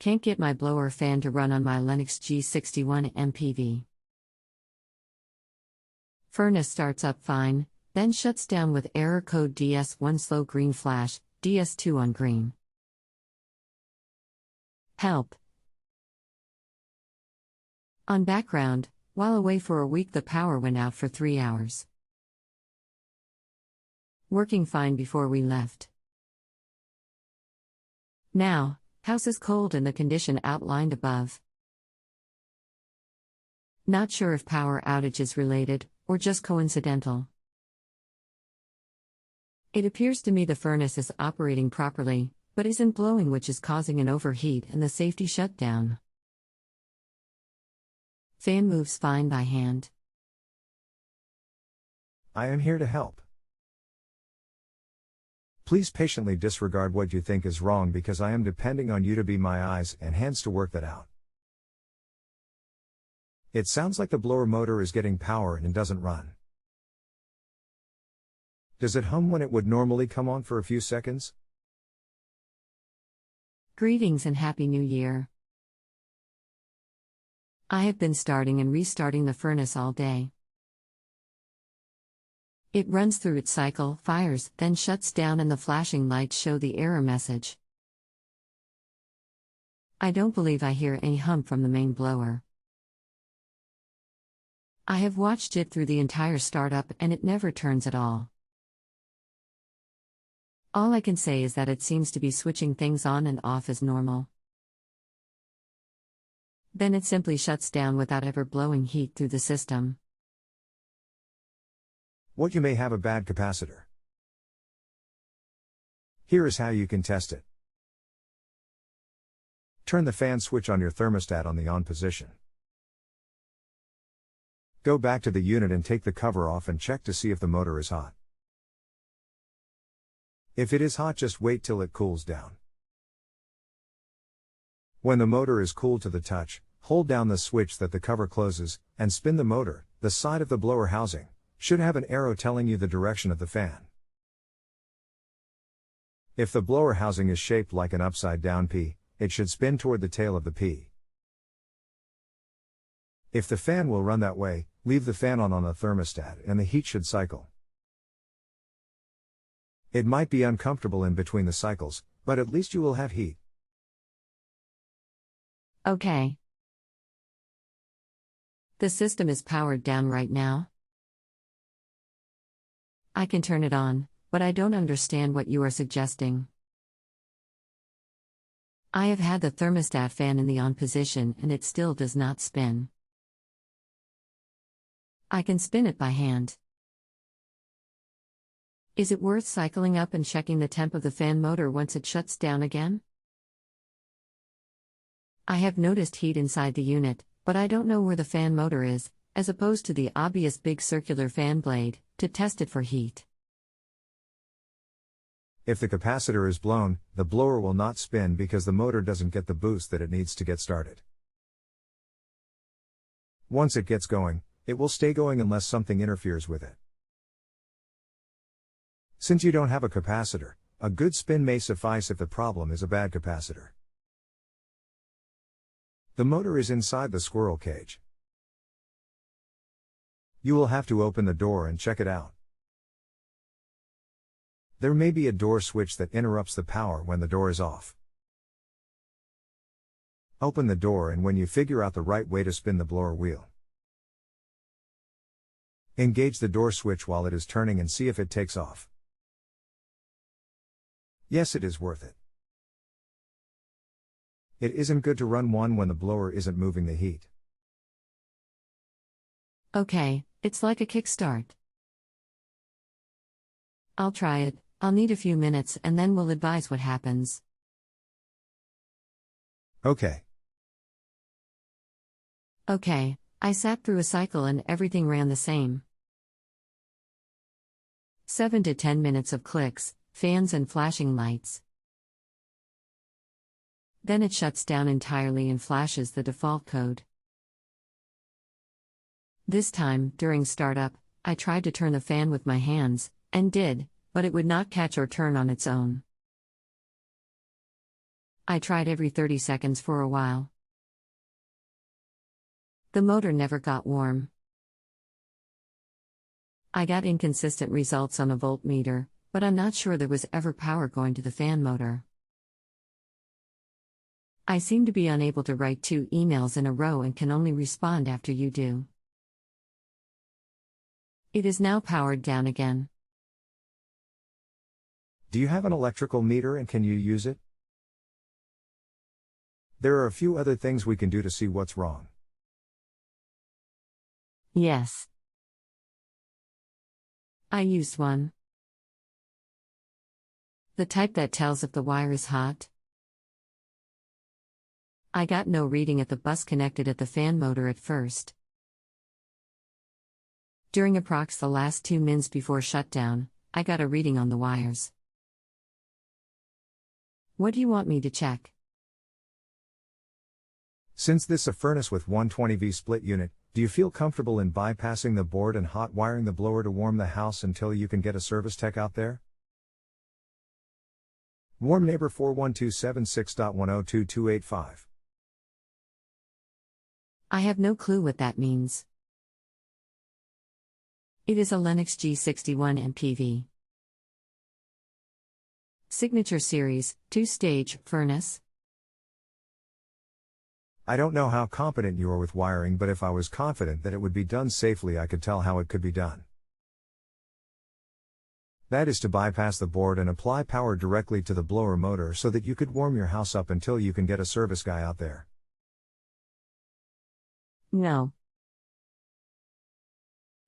Can't get my blower fan to run on my Lennox G61MPV. Furnace starts up fine, then shuts down with error code DS1 slow green flash, DS2 on green. Help. On background, while away for a week the power went out for 3 hours. Working fine before we left. Now, house is cold in the condition outlined above. Not sure if power outage is related, or just coincidental. It appears to me the furnace is operating properly, but isn't blowing, which is causing an overheat and the safety shutdown. Fan moves fine by hand. I am here to help. Please patiently disregard what you think is wrong because I am depending on you to be my eyes and hands to work that out. It sounds like the blower motor is getting power and doesn't run. Does it hum when it would normally come on for a few seconds? Greetings and Happy New Year. I have been starting and restarting the furnace all day. It runs through its cycle, fires, then shuts down, and the flashing lights show the error message. I don't believe I hear any hum from the main blower. I have watched it through the entire startup and it never turns at all. All I can say is that it seems to be switching things on and off as normal. Then it simply shuts down without ever blowing heat through the system. What you may have a bad capacitor. Here is how you can test it. Turn the fan switch on your thermostat on the on position. Go back to the unit and take the cover off and check to see if the motor is hot. If it is hot, just wait till it cools down. When the motor is cool to the touch, hold down the switch that the cover closes, and spin the motor. The side of the blower housing should have an arrow telling you the direction of the fan. If the blower housing is shaped like an upside down P, it should spin toward the tail of the P. If the fan will run that way, leave the fan on the thermostat and the heat should cycle. It might be uncomfortable in between the cycles, but at least you will have heat. Okay. The system is powered down right now. I can turn it on, but I don't understand what you are suggesting. I have had the thermostat fan in the on position and it still does not spin. I can spin it by hand. Is it worth cycling up and checking the temp of the fan motor once it shuts down again? I have noticed heat inside the unit, but I don't know where the fan motor is, as opposed to the obvious big circular fan blade, to test it for heat. If the capacitor is blown, the blower will not spin because the motor doesn't get the boost that it needs to get started. Once it gets going, it will stay going unless something interferes with it. Since you don't have a capacitor, a good spin may suffice if the problem is a bad capacitor. The motor is inside the squirrel cage. You will have to open the door and check it out. There may be a door switch that interrupts the power when the door is off. Open the door and when you figure out the right way to spin the blower wheel, engage the door switch while it is turning and see if it takes off. Yes, it is worth it. It isn't good to run one when the blower isn't moving the heat. Okay, it's like a kickstart. I'll try it. I'll need a few minutes and then we'll advise what happens. Okay. Okay, I sat through a cycle and everything ran the same. 7 to 10 minutes of clicks, fans and flashing lights. Then it shuts down entirely and flashes the default code. This time, during startup, I tried to turn the fan with my hands, and did, but it would not catch or turn on its own. I tried every 30 seconds for a while. The motor never got warm. I got inconsistent results on a voltmeter, but I'm not sure there was ever power going to the fan motor. I seem to be unable to write 2 emails in a row and can only respond after you do. It is now powered down again. Do you have an electrical meter and can you use it? There are a few other things we can do to see what's wrong. Yes. I used one. The type that tells if the wire is hot. I got no reading at the bus connected at the fan motor at first. During approx the last 2 mins before shutdown, I got a reading on the wires. What do you want me to check? Since this is a furnace with 120V split unit, do you feel comfortable in bypassing the board and hot wiring the blower to warm the house until you can get a service tech out there? Warm Neighbor 41276.1022285. I have no clue what that means. It is a Lennox G61MPV. Signature Series, 2-stage, furnace. I don't know how competent you are with wiring, but if I was confident that it would be done safely, I could tell how it could be done. That is to bypass the board and apply power directly to the blower motor so that you could warm your house up until you can get a service guy out there. No.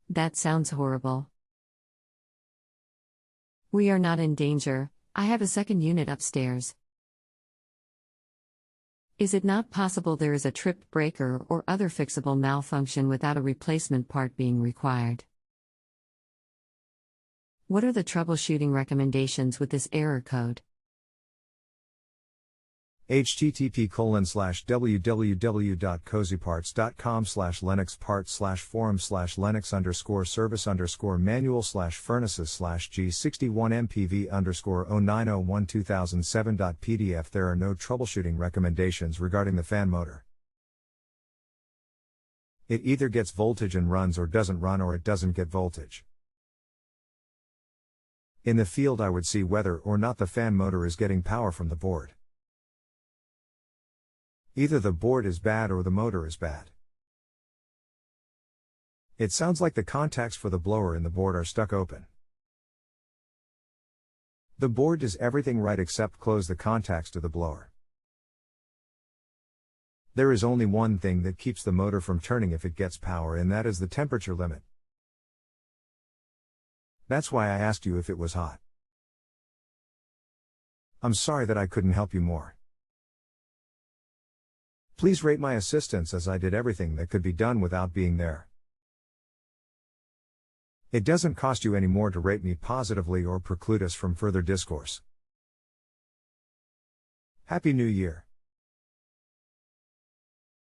That sounds horrible. We are not in danger. I have a second unit upstairs. Is it not possible there is a tripped breaker or other fixable malfunction without a replacement part being required? What are the troubleshooting recommendations with this error code? http://www.cozyparts.com/lennox-service_service_manual/furnaces/G61MPV_0901-2007.pdf. There are no troubleshooting recommendations regarding the fan motor. It either gets voltage and runs or doesn't run, or it doesn't get voltage. In the field, I would see whether or not the fan motor is getting power from the board. Either the board is bad or the motor is bad. It sounds like the contacts for the blower in the board are stuck open. The board does everything right except close the contacts to the blower. There is only one thing that keeps the motor from turning if it gets power, and that is the temperature limit. That's why I asked you if it was hot. I'm sorry that I couldn't help you more. Please rate my assistance, as I did everything that could be done without being there. It doesn't cost you any more to rate me positively or preclude us from further discourse. Happy New Year.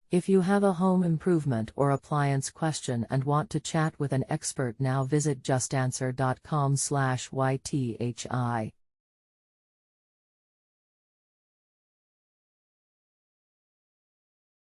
If you have a home improvement or appliance question and want to chat with an expert, now visit justanswer.com/ythi.